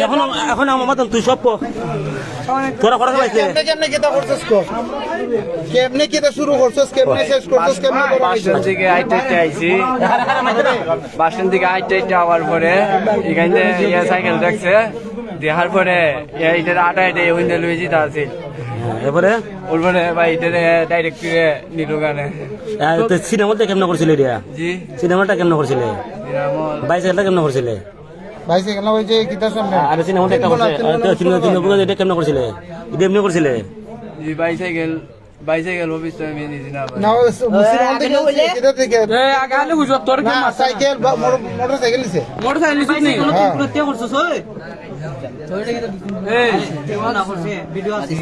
এখন আমার মতন তুই সব তোরা করা পাইছে কেমনে কেটে শুরু করছস কেমনে শেষ করছস কেমনে বাসন থেকে আইতে আইছি বাসন থেকে আইতে আওয়ার পরে এখানে সাইকেল দেখছে দেখার পরে এইটার আটা এটা উইন্ডো লুইছি তা আছে এবারে ওর পরে ভাই এটা ডাইরেক্ট নিল গানে সিনেমাটা কেমন করছিলে রিয়া জি সিনেমাটা কেমন করছিলে বাইসাইকেলটা কেমন করছিলে বাইসাইকেল না ওই যে কিতার সামনে আর সিনেমাটা একটা করছে এটা কেমন করছিলে এটা এমনি করছিলে জি বাইসাইকেল অফিস তো আমি নিছি না না মুসিরান থেকে কিতা থেকে আগে আলে বুঝো তোর না সাইকেল মোটরসাইকেল নিছে মোটরসাইকেল নিছিস নি করছিস ওই তো এটা কি ভিডিও আছে